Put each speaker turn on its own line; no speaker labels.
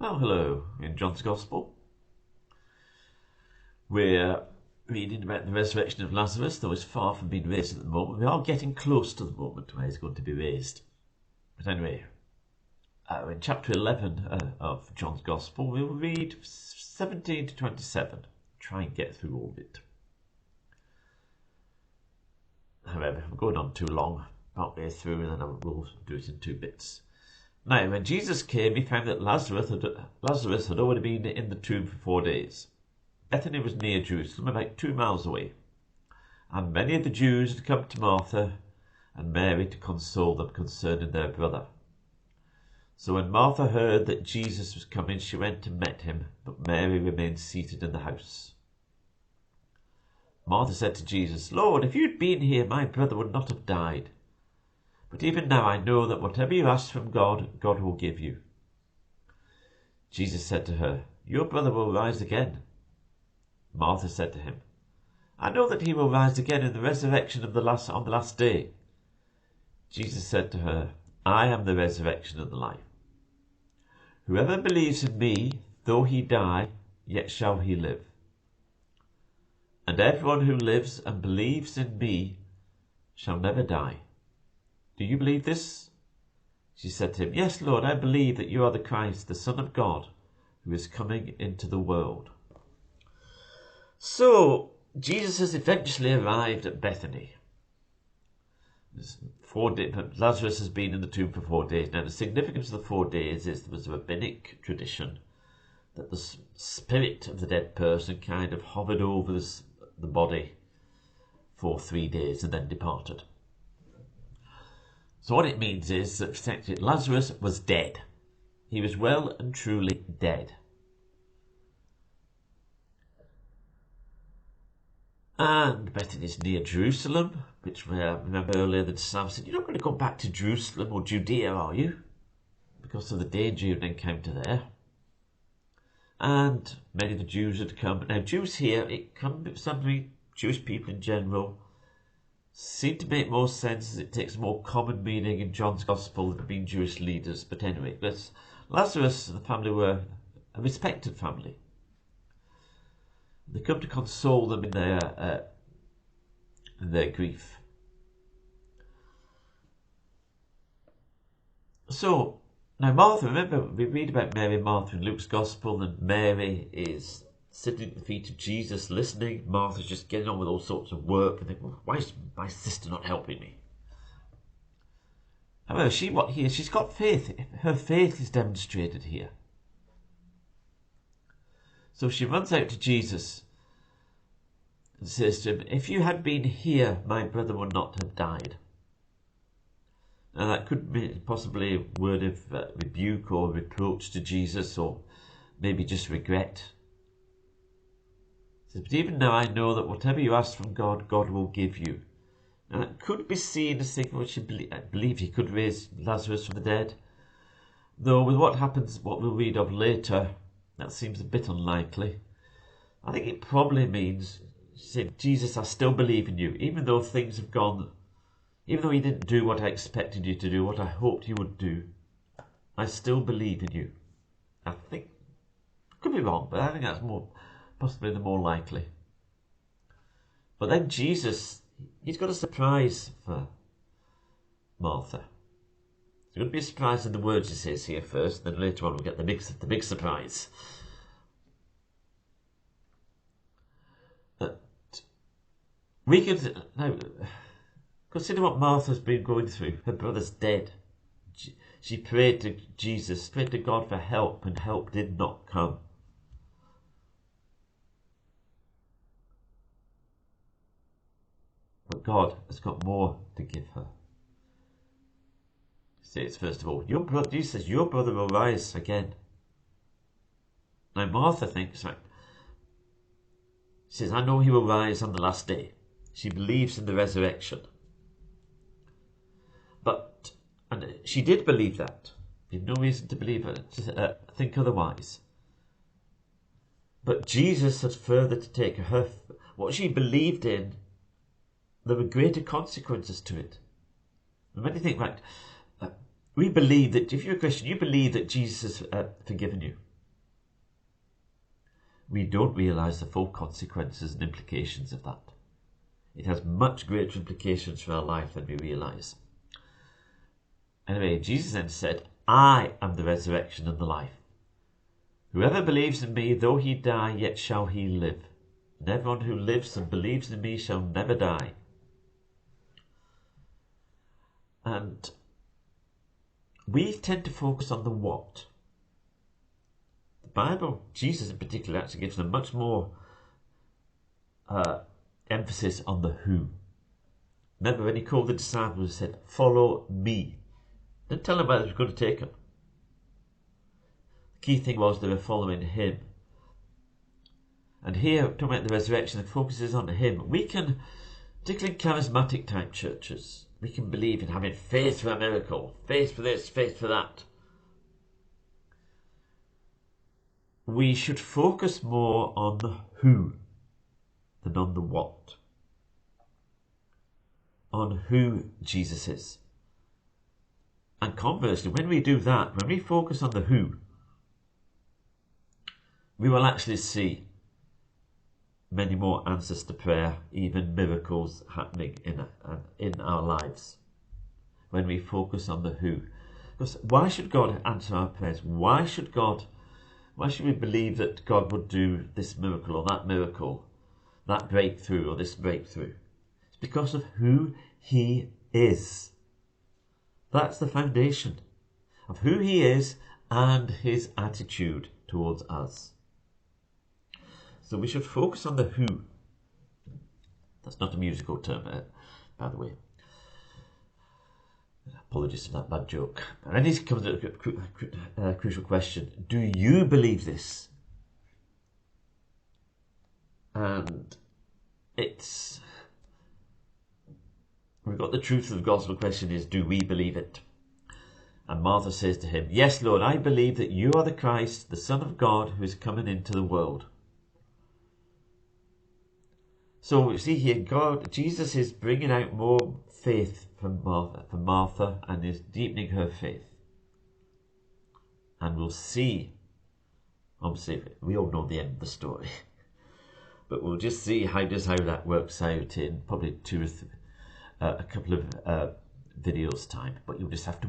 Well, hello. In John's Gospel, we're reading about the resurrection of Lazarus, though he's far from being raised at the moment. We are getting close to the moment where he's going to be raised. But anyway, in chapter 11 of John's Gospel, we'll read 17 to 27. Try and get through all of it. However, I'm going on too long, partway through, and then we'll do it in two bits. Now, when Jesus came, he found that Lazarus had already been in the tomb for 4 days. Bethany was near Jerusalem, about 2 miles away, and many of the Jews had come to Martha and Mary to console them concerning their brother. So when Martha heard that Jesus was coming, she went and met him, but Mary remained seated in the house. Martha said to Jesus, "Lord, if you'd been here, my brother would not have died. But even now I know that whatever you ask from God, God will give you." Jesus said to her, "Your brother will rise again." Martha said to him, "I know that he will rise again in the resurrection on the last day." Jesus said to her, "I am the resurrection and the life. Whoever believes in me, though he die, yet shall he live. And everyone who lives and believes in me shall never die. Do you believe this?" She said to him, "Yes, Lord, I believe that you are the Christ, the Son of God, who is coming into the world." So, Jesus has eventually arrived at Bethany. Lazarus has been in the tomb for 4 days. Now, the significance of the 4 days is there was a rabbinic tradition that the spirit of the dead person kind of hovered over the body for 3 days and then departed. So what it means is that Lazarus was dead. He was well and truly dead. And Bethany is near Jerusalem, which remember earlier the disciples said, "You're not going to go back to Jerusalem or Judea, are you?" Because of the danger of an encounter there. And many of the Jews had come. Now, Jews here, it can be something Jewish people in general seem to make more sense as it takes more common meaning in John's Gospel than being Jewish leaders. But anyway, Lazarus and the family were a respected family. They come to console them in their grief. So, now Martha, remember we read about Mary and Martha in Luke's Gospel, and Mary is sitting at the feet of Jesus listening. Martha's just getting on with all sorts of work and thinking, "Well, why is my sister not helping me?" However, she's got faith. Her faith is demonstrated here. So she runs out to Jesus and says to him, "If you had been here, my brother would not have died." Now that could be possibly a word of rebuke or reproach to Jesus, or maybe just regret. He says, "But even now I know that whatever you ask from God, God will give you." Now that could be seen as thinking, I believe he could raise Lazarus from the dead. Though with what we'll read of later, that seems a bit unlikely. I think it probably means, saying, "Jesus, I still believe in you, even though things have gone, even though you didn't do what I expected you to do, what I hoped you would do, I still believe in you." I think, could be wrong, but I think that's possibly the more likely. But then Jesus, he's got a surprise for Martha. It's going to be a surprise in the words he says here first, then later on we'll get the big surprise. We can now consider what Martha's been going through. Her brother's dead. She prayed to Jesus, prayed to God for help, and help did not come. But God has got more to give her. He says, first of all, Jesus says, "Your brother will rise again." Now Martha thinks, right, she says, "I know he will rise on the last day." She believes in the resurrection. And she did believe that. There's no reason to think otherwise. But Jesus had further to take her. What she believed in, there were greater consequences to it. And when you think, right, we believe that if you're a Christian, you believe that Jesus has forgiven you. we don't realise the full consequences and implications of that. It has much greater implications for our life than we realise. Anyway, Jesus then said, I am the resurrection and the life. Whoever believes in me, though he die, yet shall he live. And everyone who lives and believes in me shall never die. And we tend to focus on the what. The Bible, Jesus in particular, actually gives them much more emphasis on the who. Remember when he called the disciples, he said, follow me. Didn't tell them where he was going to take them. The key thing was they were following him. And here, talking about the resurrection, the focus is on him. We can, particularly in charismatic type churches, we can believe in having faith for a miracle, faith for this, faith for that. We should focus more on the who than on the what. On who Jesus is. And conversely, when we do that, when we focus on the who, we will actually see many more answers to prayer, even miracles happening in our lives. When we focus on the who. Because why should God answer our prayers? Why should we believe that God would do this miracle or that miracle, that breakthrough or this breakthrough? It's because of who he is. That's the foundation of who he is and his attitude towards us. So we should focus on the who. That's not a musical term, by the way. Apologies for that bad joke. And then he comes to a crucial question. Do you believe this? And we've got the truth of the gospel question is, do we believe it? And Martha says to him, yes, Lord, I believe that you are the Christ, the Son of God, who is coming into the world. So we see here, Jesus is bringing out more faith from Martha and is deepening her faith. And we'll see, obviously, we all know the end of the story, but we'll just see how that works out in probably a couple of videos time. But you'll just have to